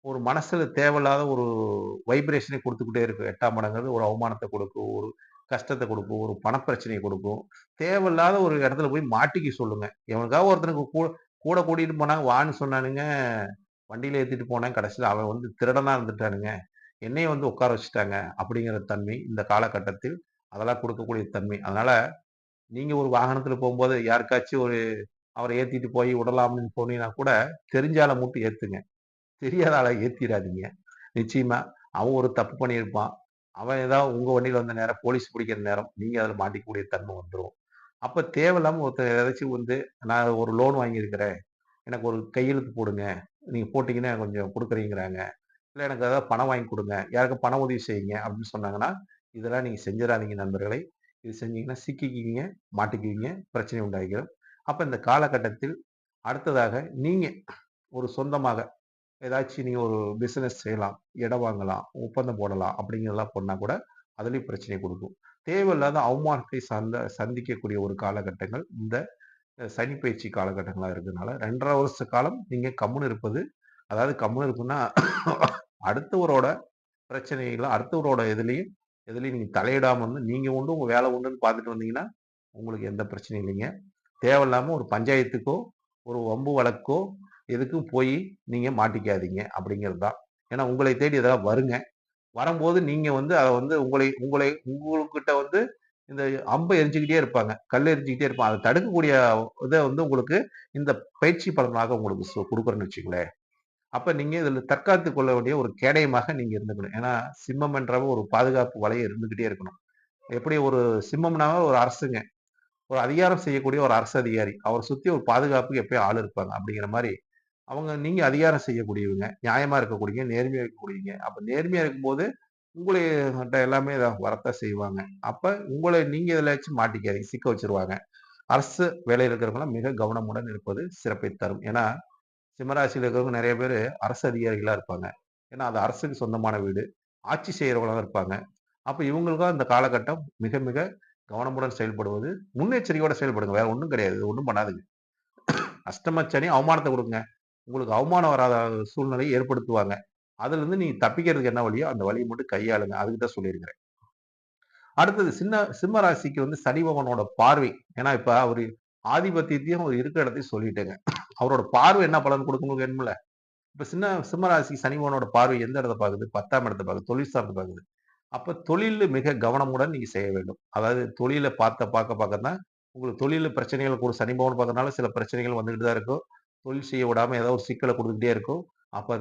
ஒரு மனசுல தேவையில்லாத ஒரு வைப்ரேஷனை குடுத்துக்கிட்டே இருக்கும். 8ஆம் இடங்கிறது ஒரு அவமானத்த குடுக்கும், ஒரு கஷ்டத்த குடுக்கும், ஒரு பணப்பிரச்சனைய குடுக்கும். தேவையில்லாத ஒரு இடத்துல போய் மாட்டிக்க சொல்லுங்க. எவனுக்காவது ஒருத்தனுக்கு கூட கூட்டிட்டு போனாங்க, வான்னு சொன்னானுங்க. வண்டியில ஏத்திட்டு போனேன். கடைசியில அவன் வந்து திருடனா இருந்துட்டானுங்க. என்னைய வந்து உட்கார வச்சுட்டாங்க. அப்படிங்கிற தன்மை இந்த காலகட்டத்தில் அதெல்லாம் குடுக்கக்கூடிய தன்மை. அதனால நீங்க ஒரு வாகனத்துல போம்போது யாருக்காச்சும் அவர ஏத்திட்டு போய் விடலாம்ன்னு போனீங்கன்னா கூட, தெரிஞ்ச ஆள மட்டும் ஏத்துங்க. தெரியாத ஆள ஏத்திறாதீங்க. நிச்சயமா அவன் ஒரு தப்பு பண்ணியிருப்பான். அவன் ஏதாவது உங்க வண்டியில வந்த நேரம் போலீஸ் பிடிக்கிற நேரம், நீங்க அதுல மாட்டிக்கக்கூடிய தன்மை வந்துரும். அப்ப தேவையில்லாம ஒருத்தர் ஏதாச்சும் வந்து, "நான் ஒரு லோன் வாங்கியிருக்கிறேன். எனக்கு ஒரு கையெழுத்து போடுங்க. நீங்க போட்டீங்கன்னா கொஞ்சம் குடுக்குறீங்கறாங்க. இல்ல எனக்கு ஏதாவது பணம் வாங்கி குடுங்க. யாருக்கும் பண உதவி செய்யுங்க." அப்படின்னு சொன்னாங்கன்னா, இதெல்லாம் நீங்க செஞ்சிராதீங்க நண்பர்களே. இது செஞ்சீங்கன்னா சிக்கிக்குவீங்க, மாட்டிக்குவீங்க, பிரச்சனை உண்டாகிரும். அப்ப இந்த காலகட்டத்தில் அடுத்ததாக நீங்க ஒரு சொந்தமாக ஏதாச்சும் நீங்க ஒரு பிசினஸ் செய்யலாம். இடம் வாங்கலாம், ஒப்பந்தம் போடலாம் அப்படிங்கிறதெல்லாம் பண்ணா கூட, அதுலயும் பிரச்சனைய குடுக்கும். தேவையில்லாத அவமானத்தை சந்திக்கக்கூடிய ஒரு காலகட்டங்கள் இந்த சனி பயிற்சி காலகட்டங்களா இருக்கிறதுனால 2 1/2 வருஷ காலம் நீங்க கம்முனு இருப்பது, அதாவது கம்முனு இருக்குன்னா, அடுத்தவரோட பிரச்சனைகள அடுத்தவரோட எதுலயும் நீங்க தலையிடாம வந்து, நீங்க உண்டு உங்க வேலை உண்டுன்னு பார்த்துட்டு வந்தீங்கன்னா, உங்களுக்கு எந்த பிரச்சனையும் இல்லைங்க. தேவையில்லாம ஒரு பஞ்சாயத்துக்கோ, ஒரு வம்பு வழக்கோ எதுக்கும் போயி நீங்க மாட்டிக்காதீங்க அப்படிங்கிறது தான். ஏன்னா உங்களை தேடி இதெல்லாம் வருங்க. வரம்போது நீங்க வந்து அத வந்து உங்களை உங்களை உங்ககிட்ட வந்து இந்த அம்ப எறிஞ்சுக்கிட்டே இருப்பாங்க. கல் எறிஞ்சுக்கிட்டே இருப்பாங்க. அத தடுக்கக்கூடிய இத வந்து உங்களுக்கு இந்த பயிற்சி பலனாக உங்களுக்கு குடுக்குறேன்னு வச்சுக்கங்களேன். அப்ப நீங்க இதுல தற்காத்துக் கொள்ள வேண்டிய ஒரு கேடயமாக நீங்க இருந்துக்கணும். ஏன்னா சிம்மம் என்றவன் ஒரு பாதுகாப்பு வளையம் இருந்துகிட்டே இருக்கணும். எப்படி ஒரு சிம்மம்னாவே ஒரு அரசுங்க. ஒரு அதிகாரம் செய்யக்கூடிய ஒரு அரசு அதிகாரி. அவர சுத்தி ஒரு பாதுகாப்புக்கு எப்பயும் ஆள் இருப்பாங்க. அப்படிங்கிற மாரி, நீங்க அதிகாரம் செய்யக்கூடியவங்க. நியாயமா இருக்கக்கூடியவங்க, நேர்மையா இருக்கக்கூடியவங்க. அப்ப நேர்மையா இருக்கும்போது, உங்கள்ட்ட எல்லாமே வரத்தான் செய்வாங்க. அப்ப உங்கள நீங்க எதுலயாச்சும் மாட்டிக்காதீங்க. சிக்க வச்சுருவாங்க. அரசு வேலையில இருக்கிறவங்கலாம் மிக கவனமுடன் இருப்பது சிறப்பை தரும். ஏன்னா, சிம்மராசியில இருக்கிறவங்க நெறைய பேரு அரசு அதிகாரிகளா இருப்பாங்க. ஏன்னா, அது அரசுக்கு சொந்தமான வீடு. ஆட்சி செய்றவங்களா இருப்பாங்க. அப்ப இவங்களுக்கும் இந்த காலகட்டம் மிக, மிக கவனமுடன் செயல்படுவது, முன்னெச்சரிக்கையோட செயல்படுங்க. வேற ஒண்ணும் கிடையாது. இது ஒண்ணும் பண்ணாதுங்க. அஷ்டமச்சனி அவமானத்த குடுக்குங்க. உங்களுக்கு அவமானம் வராத சூழ்நிலையை ஏற்படுத்துவாங்க. அதுலருந்து நீங்க தப்பிக்கிறதுக்கு என்ன வழியோ, அந்த வழிய மட்டும் கையாளுங்க. அதுக்கு தான் சொல்லியிருக்கிறேன். அடுத்தது சிம்ம ராசிக்கு வந்து சனி பகவானோட பார்வை. ஏன்னா, இப்ப அவரு ஆதிபத்தியத்தையும் அவர் இருக்கிற இடத்தையும் சொல்லிட்டேங்க. அவரோட பார்வை என்ன பலன் குடுக்கும்னு வேணும்ல? இப்ப சிம்ம ராசிக்கு சனி பகவானோட பார்வை எந்த இடத்த பாக்குது? 10ஆம் இடத்த பாக்குது. தொழில் ஸ்தானத்த பாக்குது. அப்ப தொழில்ல மிக கவனமுடன் நீங்க செய்ய வேண்டும். அதாவது தொழில பார்க்க தான் உங்களுக்கு தொழில்ல பிரச்சனைகள் கூட சனி பகவான் பார்க்கறனால சில பிரச்சனைகள் வந்துகிட்டு தான் இருக்கும். தொழில் செய்ய விடாம ஏதாவது ஒரு சிக்கல குடுத்துக்கிட்டே இருக்கும். அப்ப